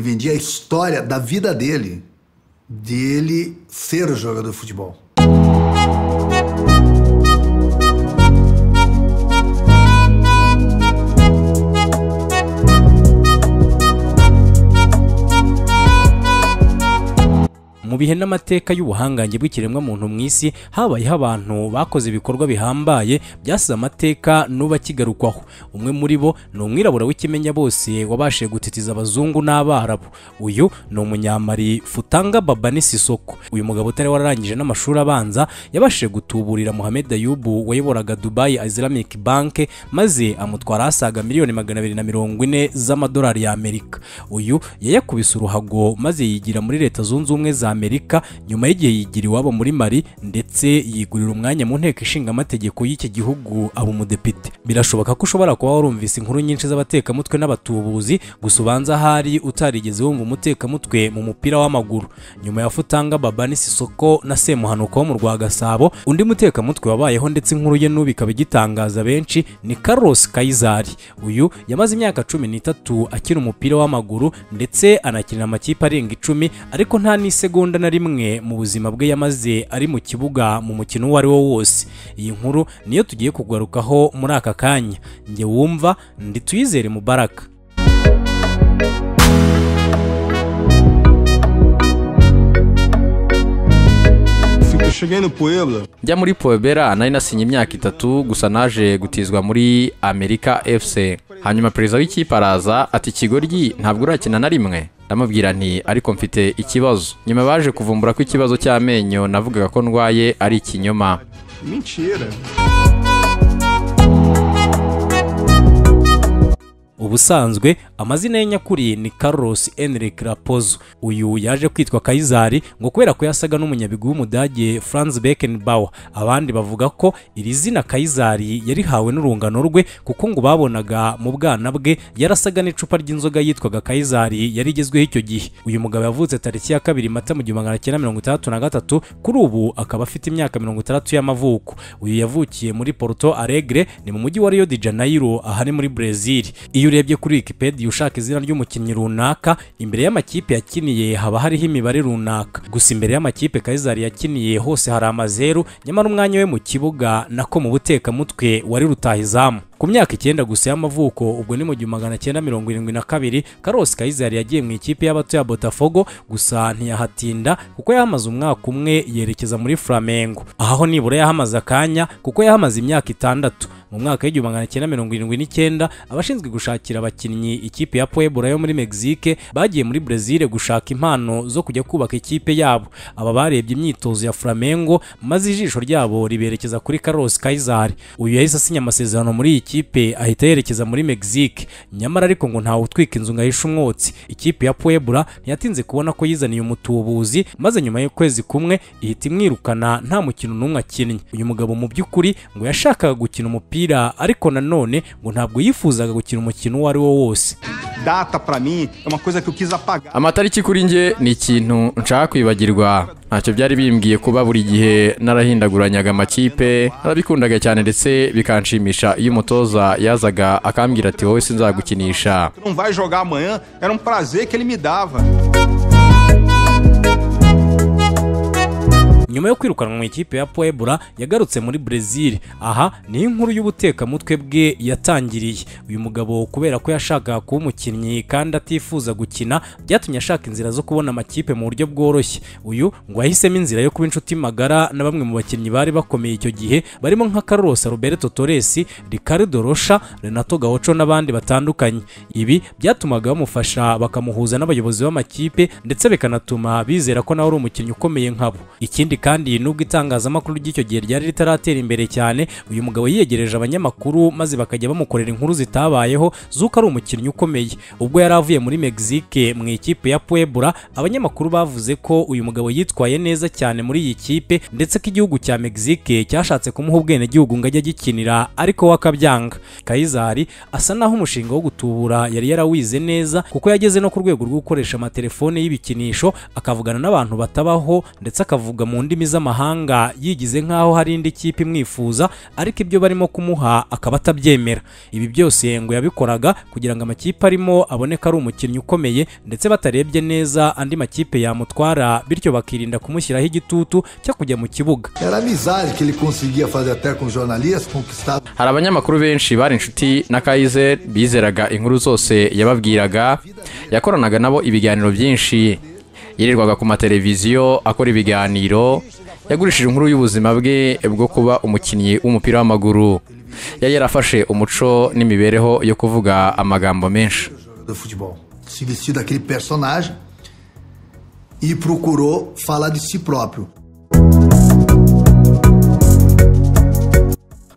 Vendia a história da vida dele ser jogador de futebol. Mu bihe n'amateka y'ubuhangange bw'ikiremwa muntu mu isi habayeho abantu bakoze ibikorwa bihambaye byasize amateka n'uba kigarukwaho. Umwe muri bo ni umwirabura w'ikimenya bose wabashije gutitiza abazungu n'abarabu. Uyu ni umunyamari Futanga Babani Sisoko. Uyu mugabo utari wararangije n'amashuri abanza yabashije gutuburira Mohamed Ayubu wayoboraga Dubai Islamic Bank maze amutwara asaga miliyoni 240 z'amadolari ya Amerika. Uyu yayakubise uruhago maze yigira muri Leta Zunze Ubumwe za Amerika nyuma y'igihe yigira iwabo muri Mali ndetse yigurira umwanya mu nteko ishinga amategeko y'iki gihugu aba umudepite. Birashoboka ko ushobora kuba warumvise inkuru nyinshi z'abatekamutwe n'abatubuzi gusa ubanza hari utarigeze wumva umutekamutwe mu mupira w'amaguru. Nyuma ya Futanga Babani Sisoko na Semuhanuka wo mu Rwagasabo, undi mutekamutwe wabayeho ndetse inkuru ye n'ubu ikaba igitangaza benshi ni Carlos Kayizari. Uyu yamaze imyaka 13 akina umupira w'amaguru ndetse anakinira amakipe arenga 10 ariko nta n'isegonda na rimwe mu buzima bwe yamaze ari mu kibuga mu mukino uwo ari wo wose. Iyi nkuru niyo tugiye kugarukaho muri aka kanya. Nge wumva ndi Tuyizere Mubaraka. Njya muri Puebla nari nasinye imyaka 3 gusa naje gutizwa muri America FC. Hanyuma perezida w'ikipe araza ati Kigoryi ntabwo urakina na rimwe. Ndamubwira nti ariko mfite ikibazo. Nyuma baje kuvumbura ko ikibazo cy'amenyo navugaga ko ndwaye ari ikinyoma. Mentira. Ubusanzwe amazina ye nyakuri ni Carlos Enrique Raposo. Uyu yaje kwitwa Kayizari ngo kubera ko yasaga n'umunyabigwi w'umudage Franz Beckenbauer. Abandi bavuga ko iri zina Kayizari yarihawe n'urungano rwe kuko ngo babonaga mu bwana bwe yarasaga n'icupa ry'inzoga yitwaga Kayizari yarigezweho icyo gihe. Uyu mugabo yavutse tariki ya 2 Mata mu 1963, kuri ubu akaba afite imyaka 60 y'amavuko. Uyu yavukiye muri Porto Alegre ni mu mujyi wa Rio de Janeiro ahari muri Brazil. Iyo urebye kuri Wikipedia ushaka izina ry'umukinnyi runaka, imbere y'amakipe yakiniye haba hariho imibare runaka. Gusa imbere y'amakipe Kayizari yakiniye hose hari amazeru, nyamara umwanya we mu kibuga nako mu butekamutwe wari rutahizamu. Ku myaka 9 gusa y'amavuko, ubwo ni mu 1972, Carlos Kayizari yagiye mu ikipe y'abato ya Botafogo gusa ntiyahatinda kuko yahamaze umwaka umwe yerekeza muri Flamengo. Aho nibura yahamaze akanya kuko yahamaze imyaka 6. Mu mwaka w'1979 abashinzwe gushakira abakinnyi ikipe ya Puebla yo muri Mexique bagiye muri Brazil gushaka impano zo kujya kubaka ikipe yabo. Aba barebye imyitozo ya Flamengo maze ijisho ryabo riberekeza kuri Carlos Kayizari. Uyu yahise asinya amasezerano muri ikipe ahita yerekeza muri Mexique. Nyamara ariko ngo ntawe utwika inzu ngahisha umwotsi. Ikipe ya Puebla ntiyatinze kubona ko yizaniye umutubuzi maze nyuma y'ukwezi kumwe ihita imwirukana nta mukino n'umwe akinnye. Uyu mugabo mu by'ukuri ngo yashakaga gukina umupira ariko nanone ngo ntabwo yifuzaga gukina umukino uwo ari wo wose. Data para mim é uma coisa que eu quis apagar. Amatariki kuri nge ni ikintu nshaka kwibagirwa. Ntacyo byari bimbwiye kuba buri gihe narahindaguranya amakipe, narabikundaga cyane ndetse bikanshimisha iyo umutoza yazaga akambwira ati wowe sinzagukinisha. Não vai jogar amanhã, era prazer que ele me dava. Nyuma yo kwirukanwa mu ikipe ya Puebla yagarutse muri Brazil. Aha ni inkuru y'ubutekamutwe bwe yatangiriye. Uyu mugabo kubera ko yashakaga kuba umukinnyi kandi atifuza gukina byatumye ashaka inzira zo kubona amakipe mu buryo bworoshye. Uyu ngo yahisemo inzira yo kuba inshuti magara na bamwe mu bakinnyi bari bakomeye icyo gihe barimo nka Carlos Alberto Torres, Ricardo Rocha, Renato Gaucho n'abandi batandukanye. Ibi byatumaga bamufasha bakamuhuza n'abayobozi b'amakipe ndetse bikanatuma bizera ko nawe ari umukinnyi ukomeye nkabo. Ikindi kandi nubwo itangazamakuru ry'icyo gihe ryari ritaratera imbere cyane, uyu mugabo yiyegereje abanyamakuru maze bakajya bamukorera inkuru zitabayeho zuko ari umukinnyi ukomeye. Ubwo yari avuye muri Mexique mu ikipe ya Puebla, abanyamakuru bavuze ko uyu mugabo yitwaye neza cyane muri iyi kipe ndetse ko igihugu cya Mexique cyashatse kumuha ubwene gihugu ngo ajye gikinira ariko wakabyanga. Kayizari asa naho umushinga wo gutubura yari yarawize neza kuko yageze no ku rwego rwo gukoresha amatelefone y'ibikinisho akavugana n'abantu batabaho ndetse akavuga mu ndimi z'amahanga yigize nk'aho hari indi kipe imwifuza, ariko ibyo barimo kumuha akaba atabyemera. Ibi byose ngo yabikoraga kugira ngo amakipe arimo aboneka ari umukinnyi ukomeye, ndetse batarebye neza andi makipe yamutwara, bityo bakirinda kumushyiraho igitutu cyo kujya mu kibuga. Hari abanyamakuru benshi bari inshuti na Kaiser, bizeraga inkuru zose yababwiraga, yakoranaga nabo ibiganiro byinshi, yirirwaga ku mateleviziyo akora ibiganiro, yagurishije inkuru y'ubuzima bwe bwo kuba umukinnyi w'umupira w'amaguru. Yari yarafashe umuco n'imibereho yo kuvuga amagambo menshi. Se vestiu daquele personagem e procurou falar de si próprio.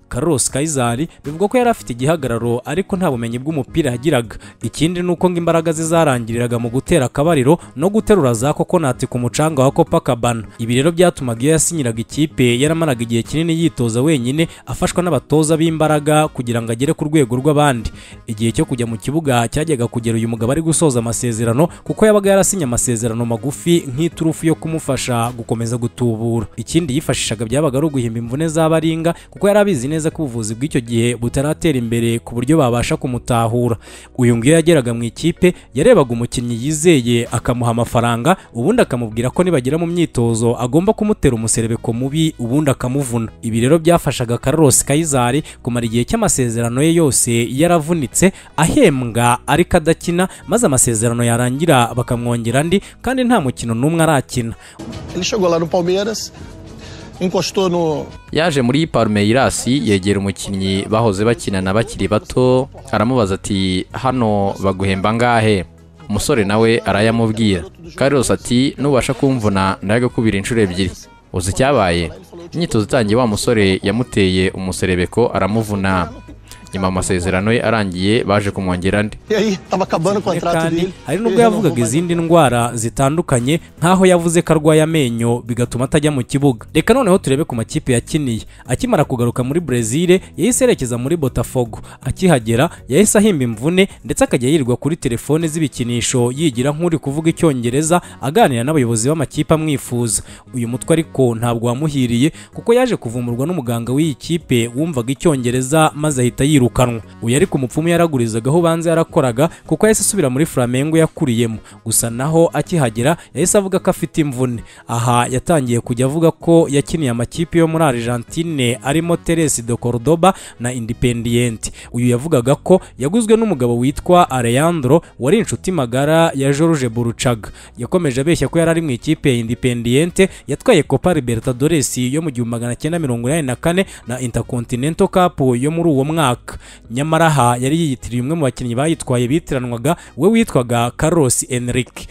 Carlos Kaiser bivugwa ko yari afite igihagararo ariko nta bumenyi bw'umupira yagiraga. Ikindi nuko ngo imbaraga ze zarangiriraga mu gutera akabariro no guterura za kokonati ku mucanga wa Copacabana. Ibi rero byatumaga iyo yasinyiraga ikipe yaramaraga igihe kinini yitoza wenyine, afashwa n'abatoza b'imbaraga kugira ngo agere ku rwego rw'abandi. Igihe cyo kujya mu kibuga cyajyaga kugera uyu mugabo ari gusoza amasezerano, kuko yabaga yarasinye amasezerano magufi nk'iturufu yo kumufasha gukomeza gutubura. Ikindi yifashishaga byabaga ari uguhimba imvune z'abaringa, kuko yari abizi neza ko ubuvuzi bw'icyo gihe butaratera imbere ku buryo babasha kumutahura. Uyu ngiyo yageraga mu ikipe yarebaga umukinnyi yizeye akamuha amafaranga, ubundi akamubwira ko nibagera mu myitozo agomba kumutera umuserebeko mubi, ubundi akamuvuna. Ibi rero byafashaga Carlos Kaiser kumara igihe cy'amasezerano ye yose yaravunitse, ahembwa ariko adakina, maze amasezerano yarangira bakamwongera andi, kandi nta mukino n'umwe arakina. Ele chegou lá no Palmeiras, encostou no... Yaje muri Palmeiras, yegera umukinnyi bahoze bakinana bakiri bato, aramubaza ati hano baguhemba ngahe? Umusore nawe arayamubwira. Carlos ati nubasha kumvuna ndagakubira inshuro ebyiri. Uzi cyabaye? Imyitozo itangiye wa musore yamuteye umuserebeko aramuvuna. Nyuma amasezerano ye arangiye baje kumwongera andi. Hari nubwo yavugaga izindi ndwara zitandukanye, nkaho yavuze ko arwaye amenyo bigatuma atajya mu kibuga. Reka noneho turebe ku makipe yakiniye. Akimara kugaruka muri Brazil yahise yerekeza muri Botafogo. Akihagera yahise ahimba imvune, ndetse akajya yirirwa kuri telefone z'ibikinisho yigira nk'uri kuvuga icyongereza, aganira n'abayobozi b'amakipe amwifuza. Uyu mutwe ariko ntabwo wamuhiriye, kuko yaje kuvumurwa n'umuganga w'iyi kipe wumvaga icyongereza maze ahita yirukanwa. Uyu ari ku mupfumu yaragurizagaho banze yarakoraga, kuko yahise asubira muri Flamengo yakuriyemo. Gusa naho akihagera yahise avuga ko afite imvune. Aha yatangiye kujya avuga ko yakiniye amakipe yo muri Argentine arimo Teres de Cordoba na Independiente. Uyu yavugaga ko yaguzwe n'umugabo witwa Alejandro wari inshuti magara ya Jorge Burruchaga. Yakomeje abeshya ko yari ari mu ikipe ya Independiente yatwaye Copa Libertadores yo mu 1984 na Intercontinental Cup yo muri uwo mwaka. Nyamara aha yari yiyitiriye umwe mu bakinnyi bayitwaye bitiranwaga, we witwaga Carlos Enrique.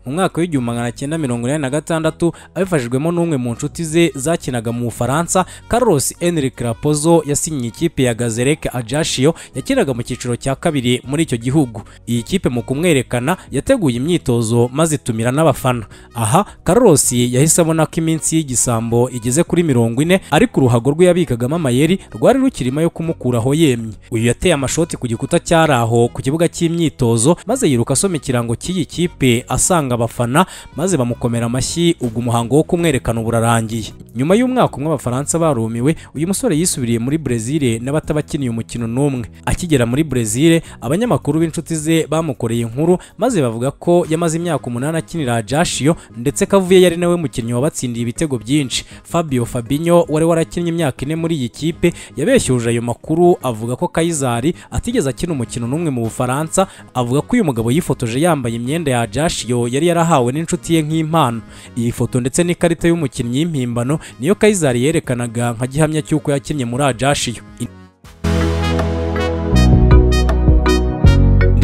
Mu mwaka w'1986 abifashijwemo n'umwe mu nshuti ze zakinaga mu Bufaransa, Carlos Enrique Raposo yasinye ikipe ya Gazerec Ajaccio yakinaga mu cyiciro cya kabiri muri icyo gihugu. Iyi kipe mu kumwerekana yateguye imyitozo maze itumira n'abafana. Aha Carlos yahise abona ko iminsi y'igisambo igeze kuri 40, ariko uruhago rwe yabikagamo amayeri rwari rukirima yo kumukuraho yemye. Uyu yateye amashoti ku gikuta cyaraho ku kibuga cy'imyitozo, maze yiruka asoma ikirango cy'iyi kipe asanga abafana, maze bamukomera amashyi. Ubwo umuhango wo kumwerekana uburarangiye. Nyuma y'umwaka umwe Abafaransa barumiwe, uyu musore yisubiriye muri Brazil n'abatabakiniye umukino n'umwe. Akigera muri Brazil, abanyamakuru b'inshuti ze bamukoreye inkuru, maze bavuga ko yamaze imyaka 8 akinira Ajaccio, ndetse kavuye yari nawe mukinnyi wabatsindiye ibitego byinshi. Fabio Fabinho wari warakinnye imyaka 4 muri iyi kipe yabeshyuje ayo makuru, avuga ko Kaiser atigeze akina umukino n'umwe mu Bufaransa. Avuga ko uyu mugabo yifotoje yambaye imyenda ya Ajaccio yari yarahawe n'inshuti ye nk'impano. Iyi foto ndetse n'ikarita y'umukinnyi y'impimbano niyo Kaiser yerekanaga nka gihamya cy'uko yakinnye muri Ajaccio.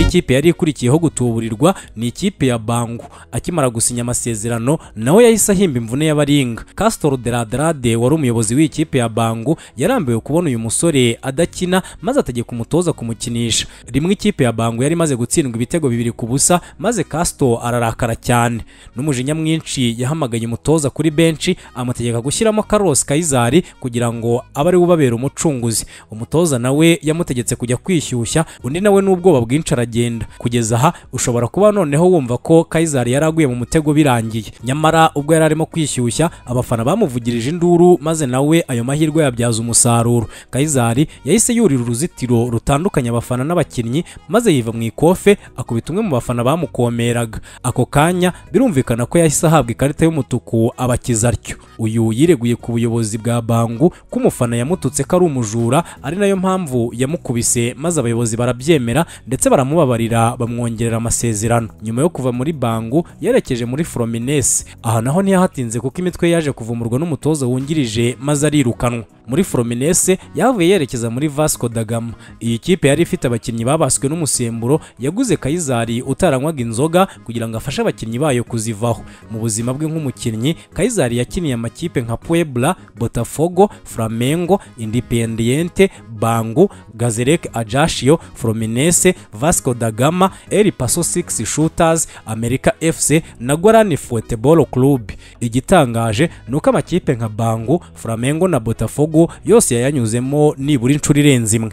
Ikipe yari ikurikiyeho gutuburirwa ni ikipe ya Bangu. Akimara gusinya amasezerano nawe yahise ahimba imvune y'abaringa. Castor de Ladrade wari umuyobozi w'ikipe ya Bangu yarambiwe kubona uyu musore adakina, maze ategeka umutoza kumukinisha. Rimwe ikipe ya Bangu yari maze gutsindwa ibitego 2-0, maze Castor ararakara cyane. N'umujinya mwinshi yahamagaye umutoza kuri benchi, amutegeka gushyiramo Carlos Kaiser kugira ngo abe ari ubabera umucunguzi. Umutoza nawe yamutegetse kujya kwishyushya, undi nawe n'ubwoba bwinshi biragenda. Kugeza aha ushobora kuba noneho wumva ko Kayizari yaraguye mu mutego birangiye, nyamara ubwo yari arimo kwishyushya abafana bamuvugirije induru maze nawe ayo mahirwe yabyaza umusaruro. Kayizari yahise yurira uruzitiro rutandukanye abafana n'abakinnyi maze yiva mu ikofe akubita umwe mu bafana bamukomeraga. Ako kanya birumvikana ko yahise ahabwa ikarita y'umutuku abakiza atyo. Uyu yireguye ku buyobozi bwa Bangu ko umufana yamututse ko ari umujura, ari nayo mpamvu yamukubise, maze abayobozi barabyemera ndetse baramubabarira bamwongerera amasezerano. Nyuma yo kuva muri Bangu yerekeje muri Fluminense. Aha naho ntiyahatinze kuko imitwe yaje kuvumurwa n'umutoza wungirije maze arirukanwa. Muri Fluminense yavuye yerekeza muri Vasco da Gama. Iyi kipe yari ifite abakinnyi babaswe n'umusemburo, yaguze Kayizari utaranywaga inzoga kugira ngo afashe abakinnyi bayo kuzivaho. Mu buzima bwe nk'umukinnyi, Kayizari yakiniye amakipe nka Puebla, Botafogo, Flamengo, Independiente, Bangu, Gazerec Ajaccio, Fluminense, Vasco da Gama, El Paso Six Shooters, America FC na Guarani Futebol Club. Igitangaje nuko amakipe nka Bangu, Flamengo na Botafogo yose yayanyuzemo nibura inshuro irenze imwe.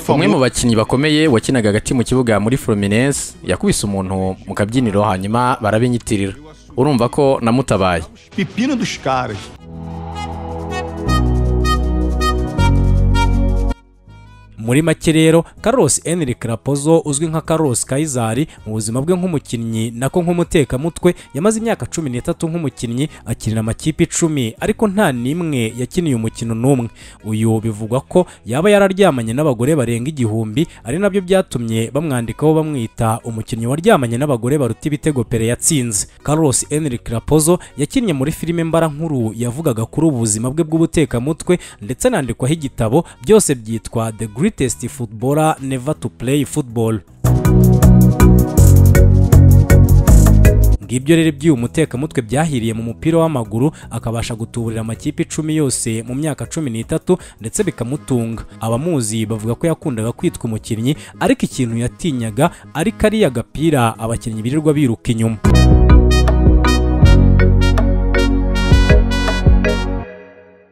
Umwe mu bakinnyi bakomeye wakinaga hagati mu kibuga muri Fluminense yakubise umuntu mu kabyiniro hanyuma barabinyitirira. Urumva ko namutabaye. Pepino dos caras. Muri make rero Carlos Enrique Raposo uzwi nka Carlos Kayizari mu buzima bwe nk'umukinnyi nako nk'umutekamutwe yamaze imyaka 13 nk'umukinnyi akinira amakipe 10 ariko nta nimwe yakiniye umukino n'umwe. Uyu bivugwa ko yaba yararyamanye n'abagore barenga 1000 ari nabyo byatumye bamwandikaho bamwita umukinnyi waryamanye n'abagore baruta ibitego Pele yatsinze. Carlos Enrique Raposo yakinnye muri filime mbara nkuru yavugaga kuri ubuzima bwe bw'ubutekamutwe ndetse nandikwaho igitabo, byose byitwa The Greatest Footballer Never to Play Football. Ngibyo rero by'uyu mutekamutwe byahiriye mu mupira w'amaguru, akabasha gutuburira amakipe 10 yose mu myaka 13 ndetse bikamutunga. Abamuzi bavuga ko yakundaga kwitwa umukinnyi ariko ikintu yatinyaga ari kariya gapira abakinnyi birirwa biruka inyuma.